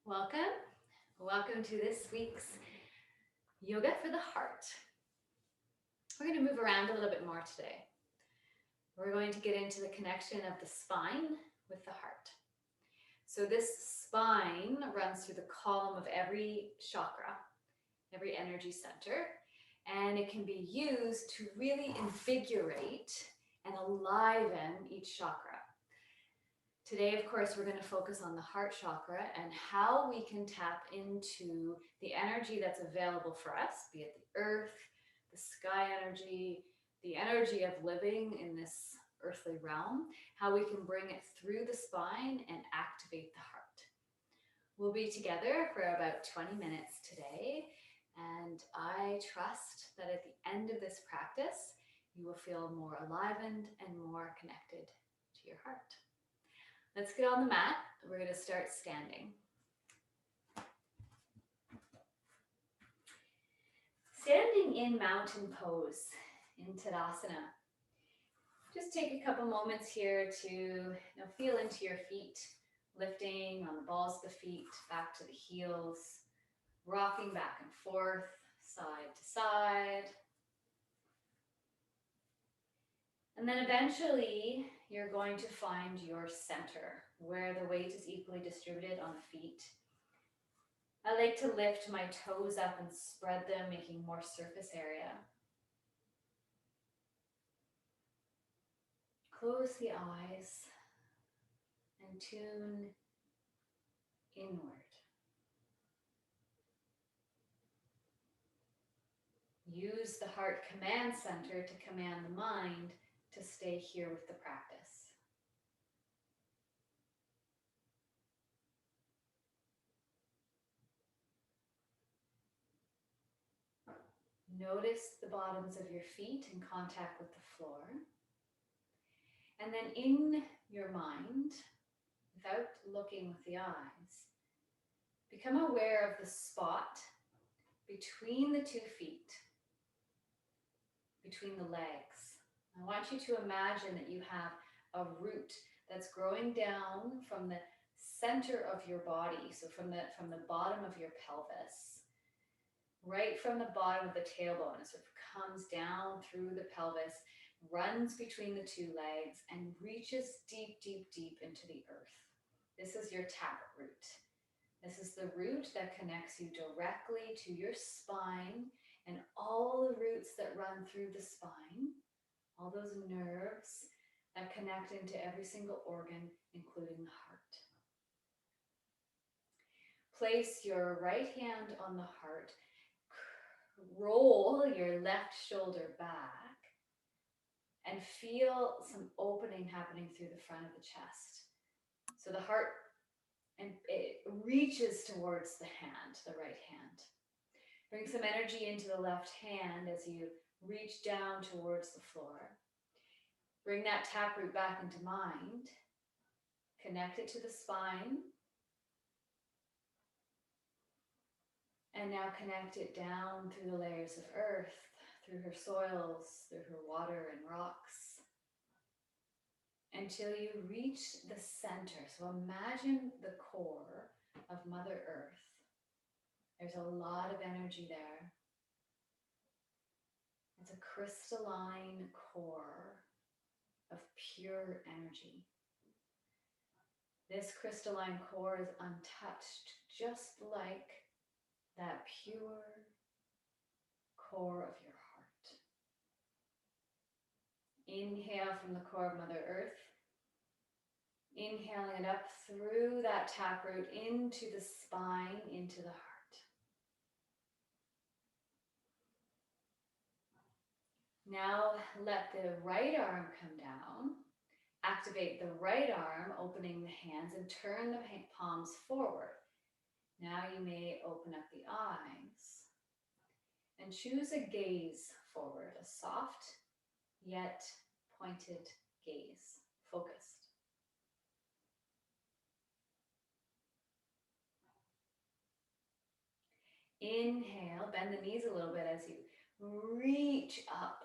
Welcome. Welcome to this week's Yoga for the Heart. We're going to move around a little bit more today. We're going to get into the connection of the spine with the heart. So this spine runs through the column of every chakra, every energy center, and it can be used to really invigorate and enliven each chakra. Today, of course, we're going to focus on the heart chakra and how we can tap into the energy that's available for us, be it the earth, the sky energy, the energy of living in this earthly realm, how we can bring it through the spine and activate the heart. We'll be together for about 20 minutes today, and I trust that at the end of this practice, you will feel more enlivened and more connected to your heart. Let's get on the mat. We're going to start standing. Standing in mountain pose, in Tadasana. Just take a couple moments here to feel into your feet, lifting on the balls of the feet, back to the heels, rocking back and forth, side to side. And then eventually, you're going to find your center, where the weight is equally distributed on the feet. I like to lift my toes up and spread them, making more surface area. Close the eyes and tune inward. Use the heart command center to command the mind to stay here with the practice. Notice the bottoms of your feet in contact with the floor. And then in your mind, without looking with the eyes, become aware of the spot between the 2 feet, between the legs. I want you to imagine that you have a root that's growing down from the center of your body, so from the bottom of your pelvis, right from the bottom of the tailbone. It sort of comes down through the pelvis, runs between the 2 legs, and reaches deep, deep, deep into the earth. This is your taproot. This is the root that connects you directly to your spine and all the roots that run through the spine, all those nerves that connect into every single organ, including the heart. Place your right hand on the heart. Roll your left shoulder back and feel some opening happening through the front of the chest. So the heart, and it reaches towards the hand, the right hand. Bring some energy into the left hand as you reach down towards the floor. Bring that taproot back into mind. Connect it to the spine. And now connect it down through the layers of earth, through her soils, through her water and rocks, until you reach the center. So imagine the core of Mother Earth. There's a lot of energy there. It's a crystalline core of pure energy. This crystalline core is untouched, just like that pure core of your heart. Inhale from the core of Mother Earth. Inhaling it up through that taproot into the spine, into the heart. Now let the right arm come down. Activate the right arm, opening the hands, and turn the palms forward. Now you may open up the eyes and choose a gaze forward, a soft yet pointed gaze, focused. Inhale, bend the knees a little bit as you reach up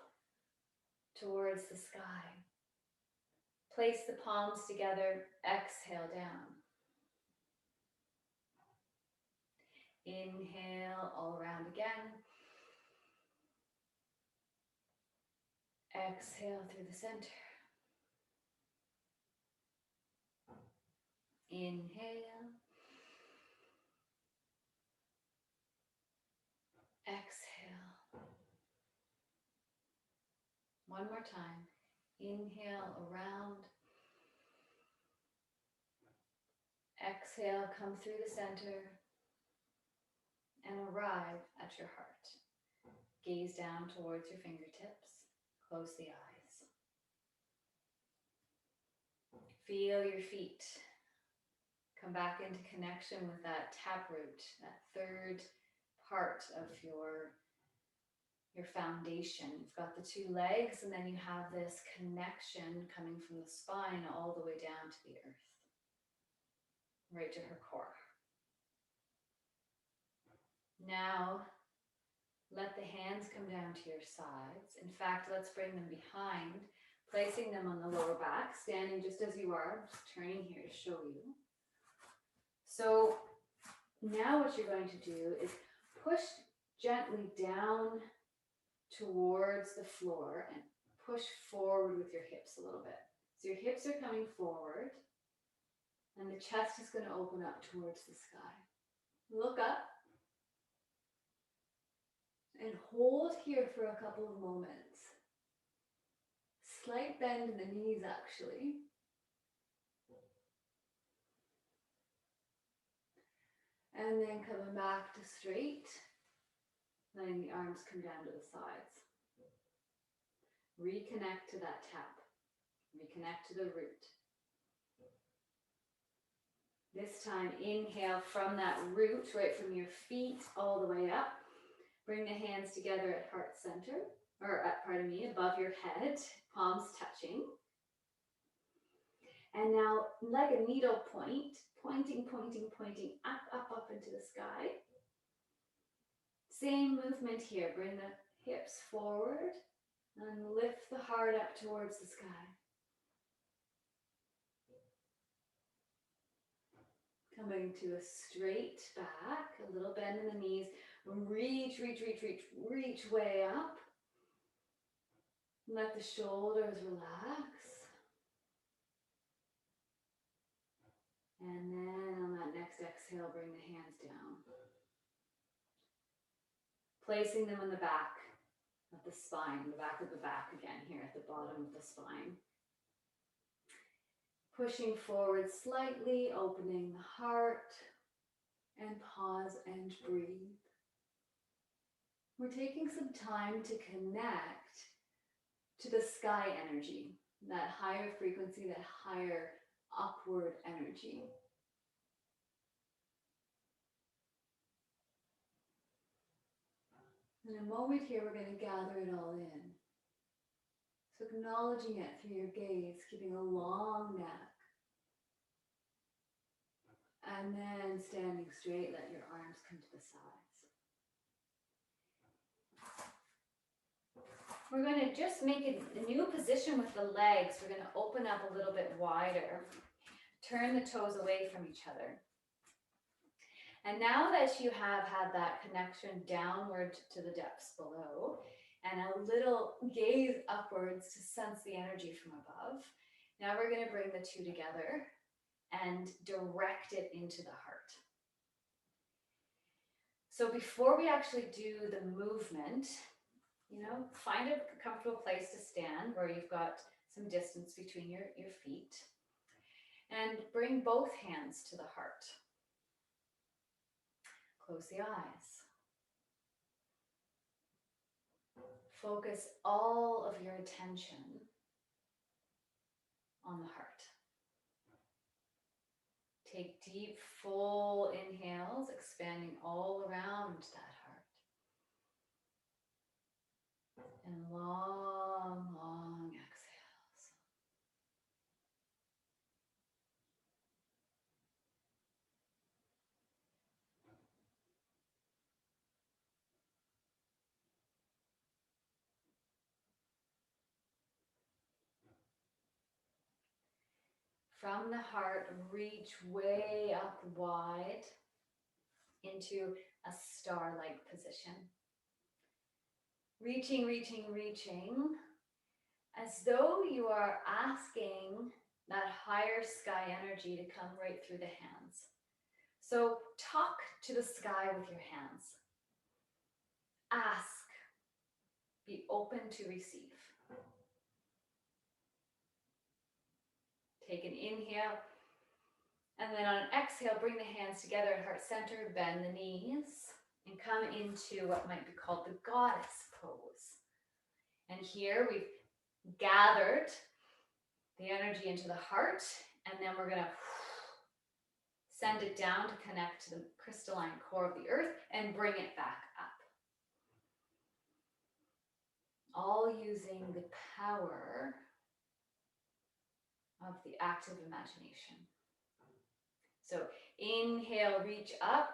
towards the sky. Place the palms together, exhale down. Inhale all around again. Exhale through the center. Inhale. Exhale. One more time. Inhale around. Exhale, come through the center and arrive at your heart. Gaze down towards your fingertips. Close the eyes. Feel your feet. Come back into connection with that taproot, that third part of your foundation. You've got the two legs, and then you have this connection coming from the spine all the way down to the earth, right to her core. Now, let the hands come down to your sides. In fact, let's bring them behind, placing them on the lower back, standing just as you are. I'm just turning here to show you. So now what you're going to do is push gently down towards the floor and push forward with your hips a little bit. So your hips are coming forward and the chest is going to open up towards the sky. Look up and hold here for a couple of moments. Slight bend in the knees actually. And then coming back to straight, letting the arms come down to the sides. Reconnect to that tap. Reconnect to the root. This time, inhale from that root, right from your feet all the way up. Bring the hands together at heart center, or above your head, palms touching. And now, like a needle point, pointing up into the sky. Same movement here. Bring the hips forward and lift the heart up towards the sky. Coming to a straight back, a little bend in the knees. Reach way up. Let the shoulders relax. And then on that next exhale, bring the hands down. Placing them on the back of the spine, the back of the back again here at the bottom of the spine. Pushing forward slightly, opening the heart, and pause and breathe. We're taking some time to connect to the sky energy, that higher frequency, that higher upward energy. In a moment here, we're going to gather it all in. So acknowledging it through your gaze, keeping a long neck. And then standing straight, let your arms come to the sides. We're going to just make a new position with the legs. We're going to open up a little bit wider. Turn the toes away from each other. And now that you have had that connection downward to the depths below, and a little gaze upwards to sense the energy from above, now we're going to bring the two together and direct it into the heart. So before we actually do the movement, find a comfortable place to stand where you've got some distance between your feet, and bring both hands to the heart. Close the eyes. Focus all of your attention on the heart. Take deep, full inhales, expanding all around that heart. And long exhales. From the heart, reach way up wide into a star-like position. Reaching, reaching, reaching, as though you are asking that higher sky energy to come right through the hands. So talk to the sky with your hands. Ask. Be open to receive. Take an inhale. And then on an exhale, bring the hands together at heart center, bend the knees, and come into what might be called the goddess pose. And here we've gathered the energy into the heart, and then we're gonna send it down to connect to the crystalline core of the earth and bring it back up. All using the power of the active imagination. So inhale, reach up,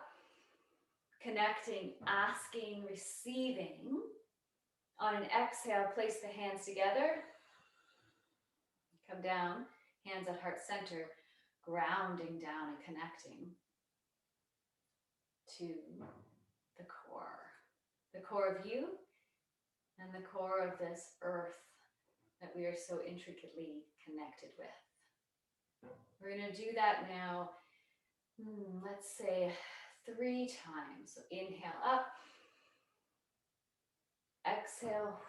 connecting, asking, receiving. On an exhale, place the hands together. Come down, hands at heart center, grounding down and connecting to the core of you and the core of this earth that we are so intricately connected with. We're going to do that now, let's say 3 times. So inhale up, exhale,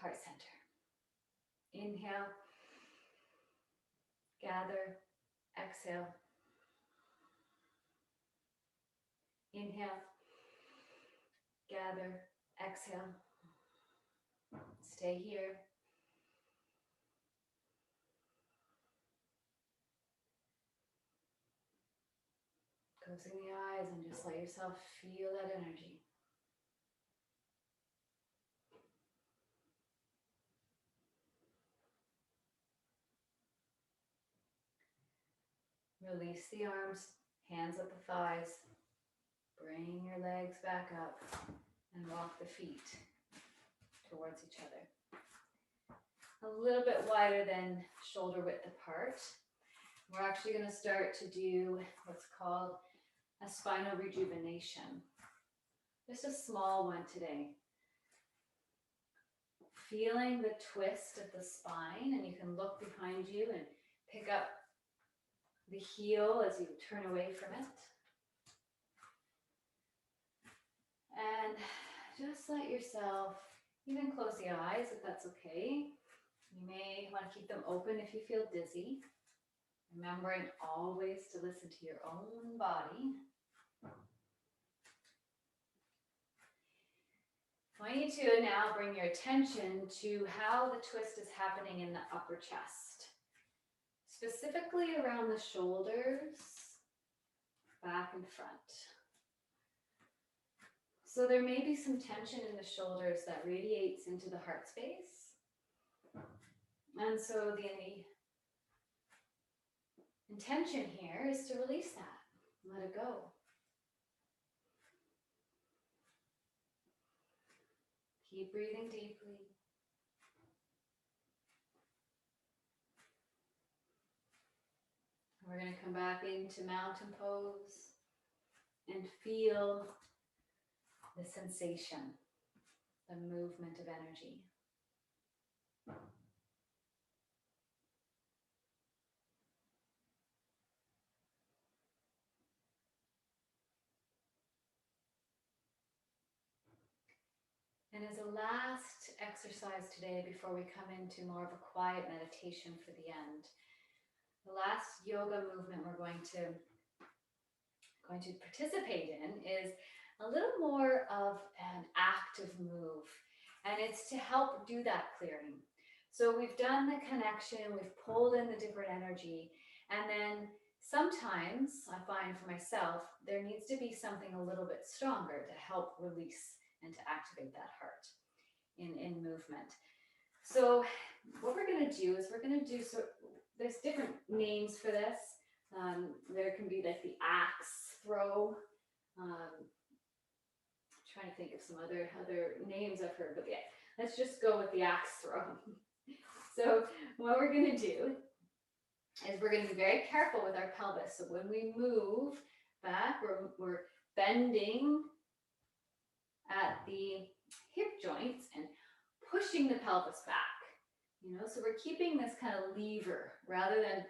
heart center. Inhale, gather, exhale. Inhale, gather, exhale. Stay here. Closing the eyes and just let yourself feel that energy. Release the arms, hands at the thighs. Bring your legs back up and walk the feet towards each other. A little bit wider than shoulder width apart. We're actually going to start to do what's called a spinal rejuvenation. Just a small one today. Feeling the twist of the spine, and you can look behind you and pick up the heel as you turn away from it. And just let yourself even close the eyes if that's okay. You may want to keep them open if you feel dizzy. Remembering always to listen to your own body. I want you to now bring your attention to how the twist is happening in the upper chest. Specifically around the shoulders, back and front. So there may be some tension in the shoulders that radiates into the heart space. And so the intention here is to release that, let it go. Keep breathing deeply. We're going to come back into mountain pose and feel the sensation, the movement of energy. And as a last exercise today, before we come into more of a quiet meditation for the end, the last yoga movement we're going to participate in is a little more of an active move, and it's to help do that clearing. So we've done the connection, we've pulled in the different energy, and then sometimes I find for myself, there needs to be something a little bit stronger to help release and to activate that heart in movement. So what we're going to do is there's different names for this. There can be like the axe throw. Trying to think of some other names I've heard, but yeah, let's just go with the axe throw. So what we're going to do is we're going to be very careful with our pelvis. So when we move back, we're bending at the hip joints and pushing the pelvis back. You know, so we're keeping this kind of lever rather than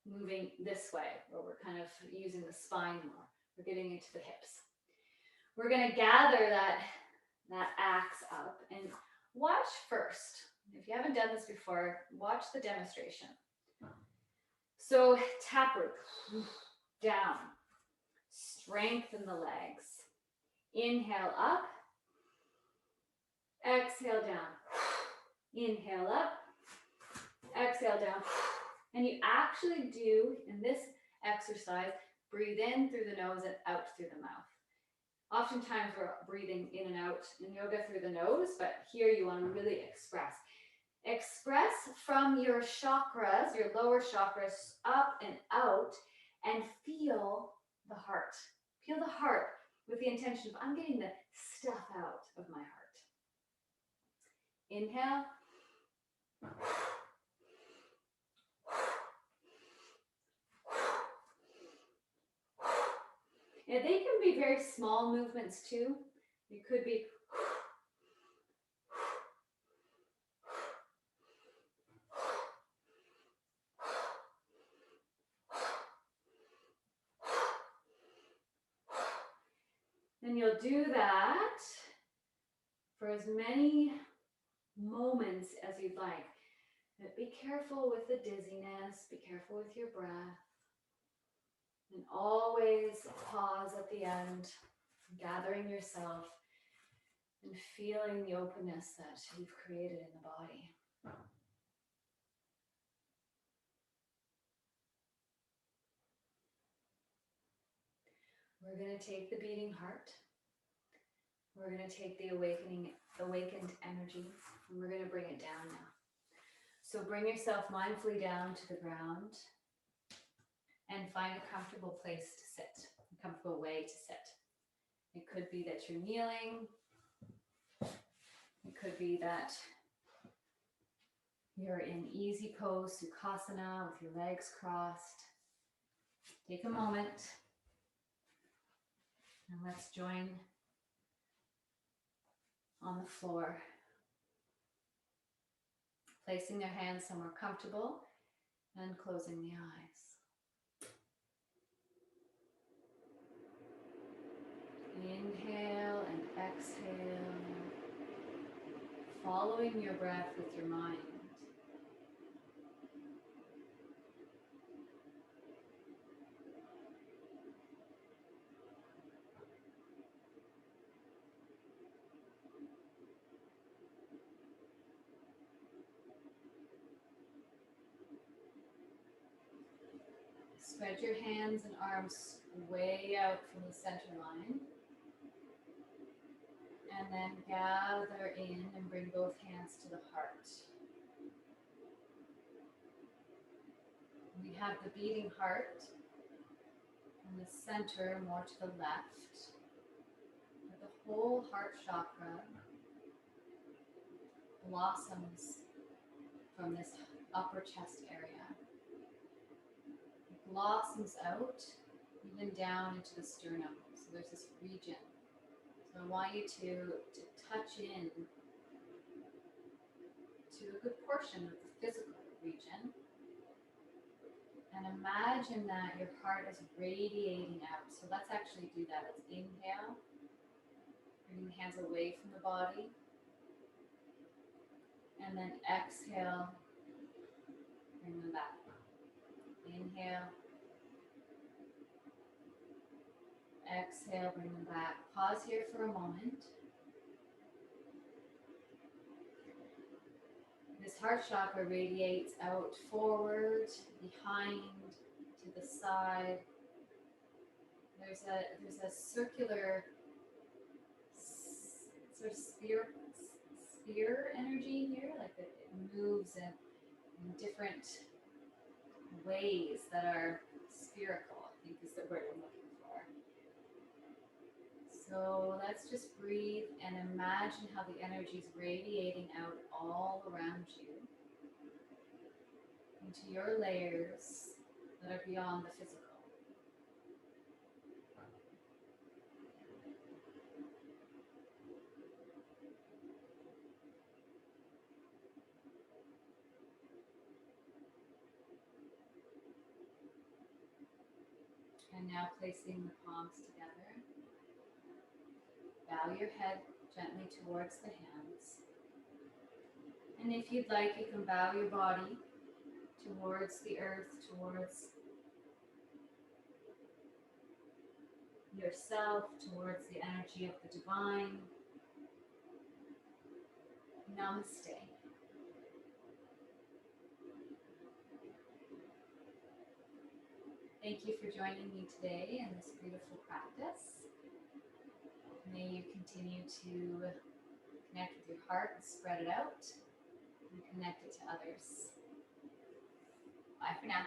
moving this way, where we're kind of using the spine more. We're getting into the hips. We're going to gather that axe up and watch first. If you haven't done this before, watch the demonstration. So taproot, down, strengthen the legs. Inhale up, exhale down. Inhale up, exhale down. And you actually do, in this exercise, breathe in through the nose and out through the mouth. Oftentimes we're breathing in and out in yoga through the nose, but here you want to really express. Express from your chakras, your lower chakras, up and out, and feel the heart. Feel the heart with the intention of, I'm getting the stuff out of my heart. Inhale. And they can be very small movements too. It could be and you'll do that for as many moments as you'd like. But be careful with the dizziness, be careful with your breath. And always pause at the end, gathering yourself and feeling the openness that you've created in the body. We're going to take the beating heart. We're going to take the awakened energy, and we're going to bring it down now. So bring yourself mindfully down to the ground and find a comfortable place to sit, a comfortable way to sit. It could be that you're kneeling. It could be that you're in easy pose, Sukhasana, with your legs crossed. Take a moment and let's join on the floor, placing their hands somewhere comfortable and closing the eyes. Inhale and exhale, following your breath with your mind. Spread your hands and arms way out from the center line. And then gather in and bring both hands to the heart. We have the beating heart in the center, more to the left. But the whole heart chakra blossoms from this upper chest area. It blossoms out even down into the sternum. So there's this region. So I want you to touch in to a good portion of the physical region. And imagine that your heart is radiating out. So let's actually do that. Let's inhale, bring the hands away from the body. And then exhale, bring them back. Inhale. Exhale, bring them back. Pause here for a moment. This heart chakra radiates out forward, behind, to the side. There's a circular sort of sphere energy here, like it moves in different ways that are spherical, I think is the word I'm looking for. So let's just breathe and imagine how the energy is radiating out all around you into your layers that are beyond the physical. And now placing the palms together. Bow your head gently towards the hands. And if you'd like, you can bow your body towards the earth, towards yourself, towards the energy of the divine. Namaste. Thank you for joining me today in this beautiful practice. May you continue to connect with your heart and spread it out and connect it to others. Bye for now.